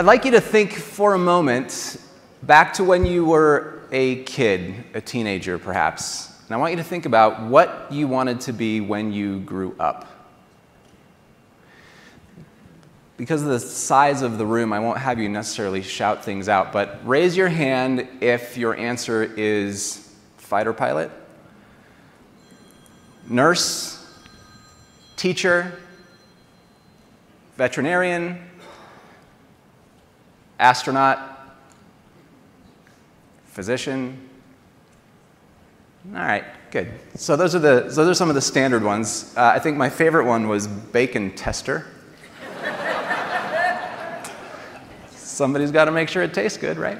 I'd like you to think for a moment back to when you were a kid, a teenager perhaps. And I want you to think about what you wanted to be when you grew up. Because of the size of the room, I won't have you necessarily shout things out, but raise your hand if your answer is fighter pilot, nurse, teacher, veterinarian, astronaut, physician. All right, good. So those are some of the standard ones. I think my favorite one was bacon tester. Somebody's got to make sure it tastes good, right?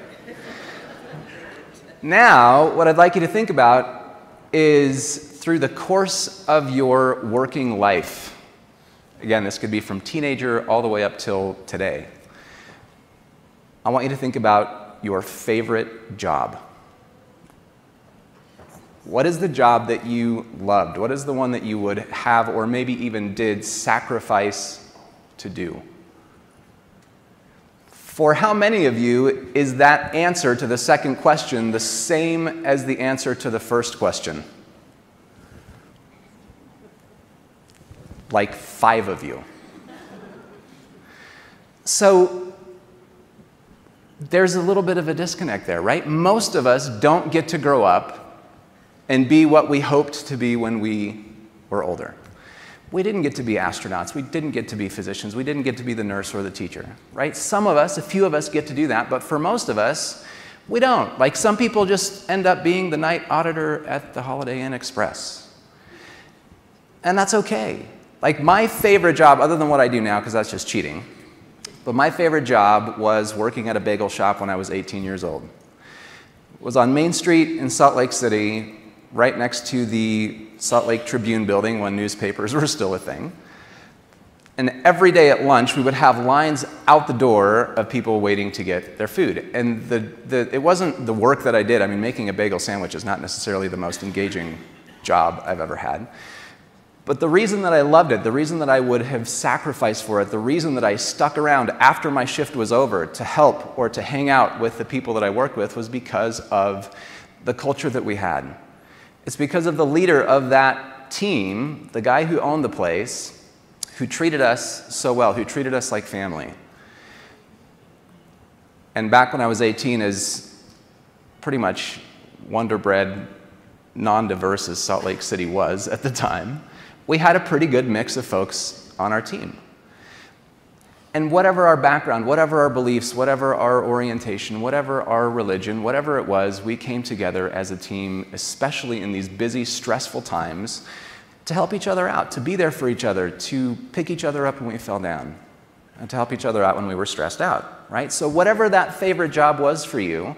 Now, what I'd like you to think about is through the course of your working life. Again, this could be from teenager all the way up till today. I want you to think about your favorite job. What is the job that you loved? What is the one that you would have or maybe even did sacrifice to do? For how many of you is that answer to the second question the same as the answer to the first question? Like 5 of you. So there's a little bit of a disconnect there, right? Most of us don't get to grow up and be what we hoped to be when we were older. We didn't get to be astronauts. We didn't get to be physicians. We didn't get to be the nurse or the teacher, right? Some of us, a few of us get to do that, but for most of us, we don't. Like some people just end up being the night auditor at the Holiday Inn Express. And that's okay. Like my favorite job, other than what I do now, because that's just cheating, but my favorite job was working at a bagel shop when I was 18 years old. It was on Main Street in Salt Lake City, right next to the Salt Lake Tribune building when newspapers were still a thing. And every day at lunch, we would have lines out the door of people waiting to get their food. And it wasn't the work that I did. I mean, making a bagel sandwich is not necessarily the most engaging job I've ever had. But the reason that I loved it, the reason that I would have sacrificed for it, the reason that I stuck around after my shift was over to help or to hang out with the people that I worked with was because of the culture that we had. It's because of the leader of that team, the guy who owned the place, who treated us so well, who treated us like family. And back when I was 18, as pretty much Wonder Bread, non-diverse as Salt Lake City was at the time, we had a pretty good mix of folks on our team. And whatever our background, whatever our beliefs, whatever our orientation, whatever our religion, whatever it was, we came together as a team, especially in these busy, stressful times, to help each other out, to be there for each other, to pick each other up when we fell down, and to help each other out when we were stressed out, right? So whatever that favorite job was for you,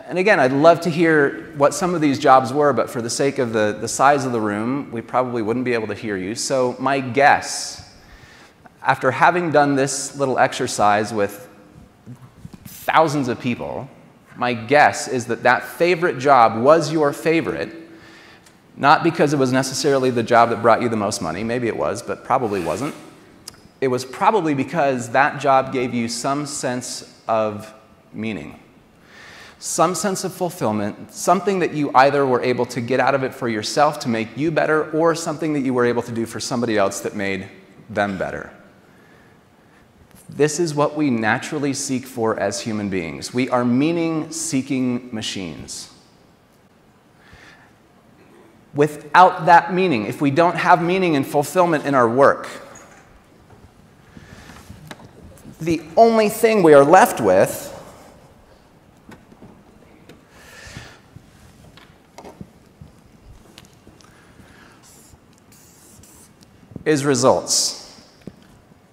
and again, I'd love to hear what some of these jobs were, but for the sake of the size of the room, we probably wouldn't be able to hear you. So my guess, after having done this little exercise with thousands of people, my guess is that that favorite job was your favorite, not because it was necessarily the job that brought you the most money. Maybe it was, but probably wasn't. It was probably because that job gave you some sense of meaning, some sense of fulfillment, something that you either were able to get out of it for yourself to make you better, or something that you were able to do for somebody else that made them better. This is what we naturally seek for as human beings. We are meaning-seeking machines. Without that meaning, if we don't have meaning and fulfillment in our work, the only thing we are left with is results.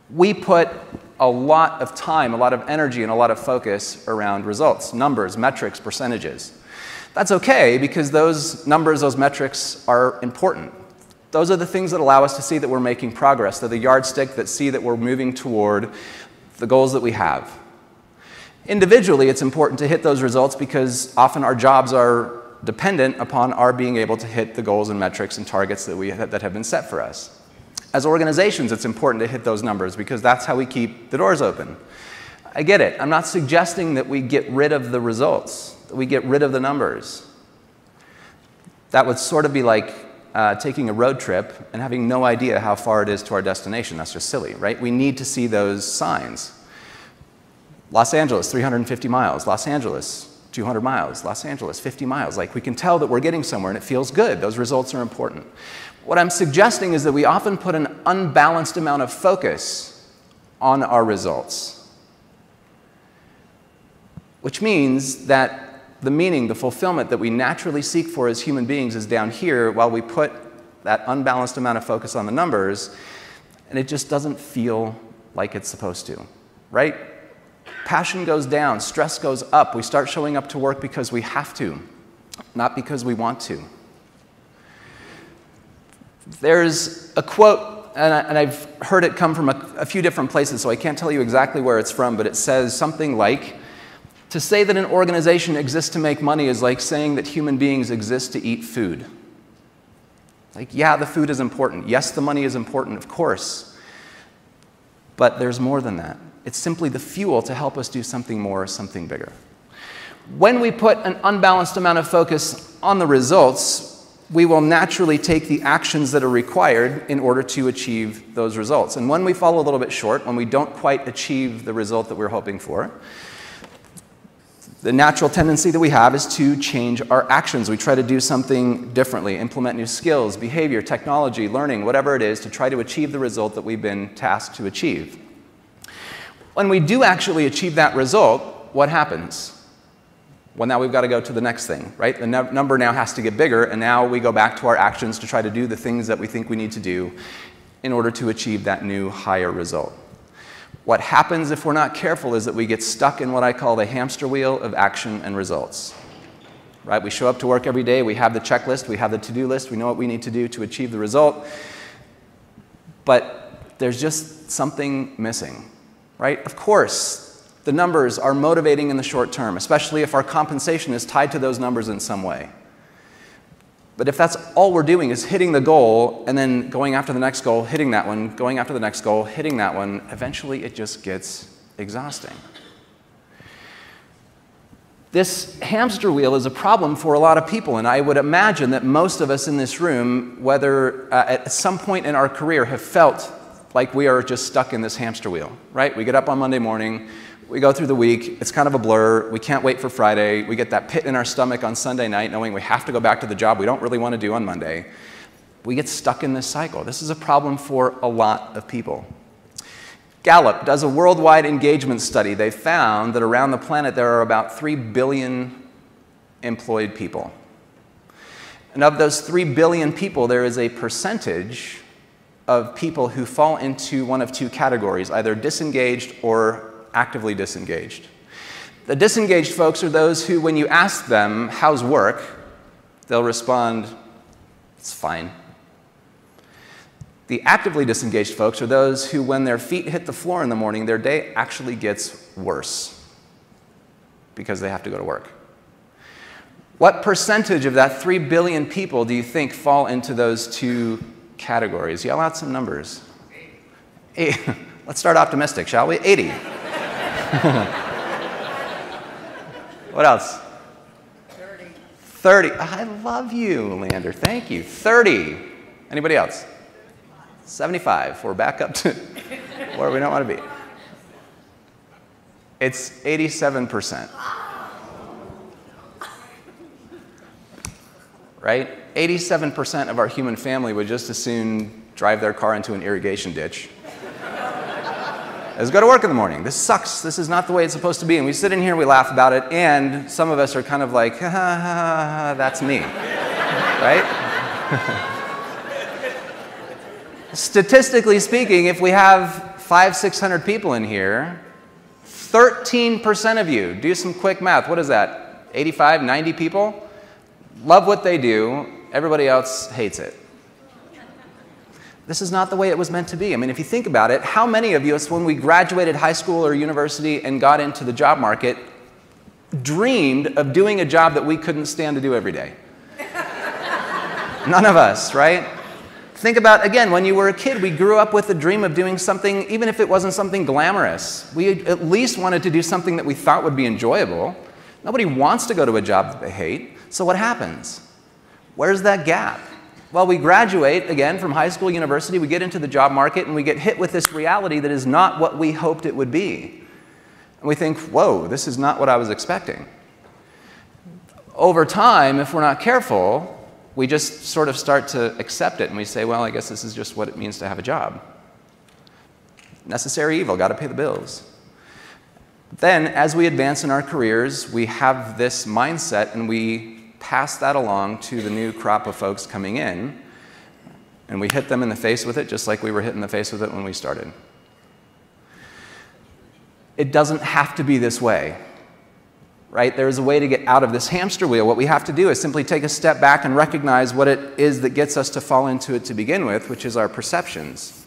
We put a lot of time, a lot of energy, and a lot of focus around results, numbers, metrics, percentages. That's okay, because those numbers, those metrics are important. Those are the things that allow us to see that we're making progress. They're the yardstick that see that we're moving toward the goals that we have. Individually, it's important to hit those results because often our jobs are dependent upon our being able to hit the goals and metrics and targets that have been set for us. As organizations, it's important to hit those numbers because that's how we keep the doors open. I get it. I'm not suggesting that we get rid of the results, that we get rid of the numbers. That would sort of be like taking a road trip and having no idea how far it is to our destination. That's just silly, right? We need to see those signs. Los Angeles, 350 miles. Los Angeles, 200 miles. Los Angeles, 50 miles. Like, we can tell that we're getting somewhere and it feels good. Those results are important. What I'm suggesting is that we often put an unbalanced amount of focus on our results, which means that the meaning, the fulfillment that we naturally seek for as human beings is down here, while we put that unbalanced amount of focus on the numbers, and it just doesn't feel like it's supposed to, right? Passion goes down, stress goes up. We start showing up to work because we have to, not because we want to. There's a quote, and I've heard it come from a few different places, so I can't tell you exactly where it's from, but it says something like, to say that an organization exists to make money is like saying that human beings exist to eat food. Like, yeah, the food is important. Yes, the money is important, of course. But there's more than that. It's simply the fuel to help us do something more, something bigger. When we put an unbalanced amount of focus on the results, we will naturally take the actions that are required in order to achieve those results. And when we fall a little bit short, when we don't quite achieve the result that we're hoping for, the natural tendency that we have is to change our actions. We try to do something differently, implement new skills, behavior, technology, learning, whatever it is, to try to achieve the result that we've been tasked to achieve. When we do actually achieve that result, what happens? Well, now we've got to go to the next thing, right? The number now has to get bigger, and now we go back to our actions to try to do the things that we think we need to do in order to achieve that new, higher result. What happens if we're not careful is that we get stuck in what I call the hamster wheel of action and results. Right? We show up to work every day, we have the checklist, we have the to-do list, we know what we need to do to achieve the result, but there's just something missing. Right? Of course, the numbers are motivating in the short term, especially if our compensation is tied to those numbers in some way. But if that's all we're doing is hitting the goal and then going after the next goal, hitting that one, going after the next goal, hitting that one, eventually it just gets exhausting. This hamster wheel is a problem for a lot of people, and I would imagine that most of us in this room, whether at some point in our career, have felt like we are just stuck in this hamster wheel, right? We get up on Monday morning, we go through the week, it's kind of a blur, we can't wait for Friday, we get that pit in our stomach on Sunday night knowing we have to go back to the job we don't really want to do on Monday. We get stuck in this cycle. This is a problem for a lot of people. Gallup does a worldwide engagement study. They found that around the planet there are about 3 billion employed people. And of those 3 billion people, there is a percentage of people who fall into one of two categories, either disengaged or actively disengaged. The disengaged folks are those who, when you ask them, how's work, they'll respond, it's fine. The actively disengaged folks are those who, when their feet hit the floor in the morning, their day actually gets worse because they have to go to work. What percentage of that 3 billion people do you think fall into those two categories? Yell out some numbers. Let's start optimistic, shall we? 80. What else? 30. 30. I love you, Leander. Thank you. 30. Anybody else? 75. We're back up to where we don't want to be. It's 87%. Right? 87% of our human family would just as soon drive their car into an irrigation ditch as go to work in the morning. This sucks. This is not the way it's supposed to be. And we sit in here, we laugh about it, and some of us are kind of like, ha, ha, ha, that's me. Right? Statistically speaking, if we have 500-600 people in here, 13% of you, do some quick math, what is that, 85, 90 people? Love what they do, everybody else hates it. This is not the way it was meant to be. I mean, if you think about it, how many of us, when we graduated high school or university and got into the job market, dreamed of doing a job that we couldn't stand to do every day? None of us, right? Think about, again, when you were a kid, we grew up with the dream of doing something, even if it wasn't something glamorous. We at least wanted to do something that we thought would be enjoyable. Nobody wants to go to a job that they hate. So what happens? Where's that gap? Well, we graduate, again, from high school, university, we get into the job market, and we get hit with this reality that is not what we hoped it would be. And we think, whoa, this is not what I was expecting. Over time, if we're not careful, we just sort of start to accept it, and we say, well, I guess this is just what it means to have a job. Necessary evil, got to pay the bills. Then, as we advance in our careers, we have this mindset, and we pass that along to the new crop of folks coming in, and we hit them in the face with it just like we were hit in the face with it when we started. It doesn't have to be this way. Right? There is a way to get out of this hamster wheel. What we have to do is simply take a step back and recognize what it is that gets us to fall into it to begin with, which is our perceptions.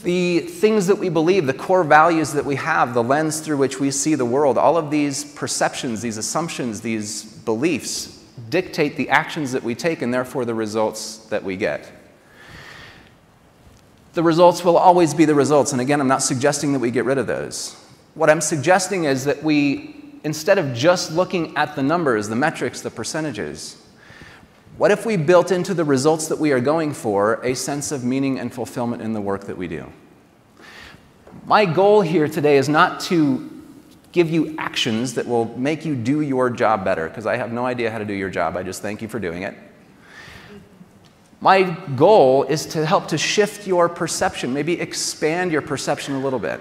The things that we believe, the core values that we have, the lens through which we see the world, all of these perceptions, these assumptions, these beliefs dictate the actions that we take and therefore the results that we get. The results will always be the results, and again, I'm not suggesting that we get rid of those. What I'm suggesting is that we, instead of just looking at the numbers, the metrics, the percentages, what if we built into the results that we are going for a sense of meaning and fulfillment in the work that we do? My goal here today is not to give you actions that will make you do your job better, because I have no idea how to do your job. I just thank you for doing it. My goal is to help to shift your perception, maybe expand your perception a little bit.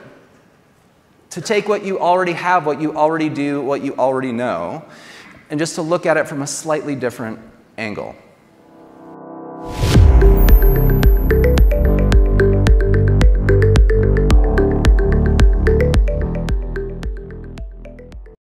To take what you already have, what you already do, what you already know, and just to look at it from a slightly different angle.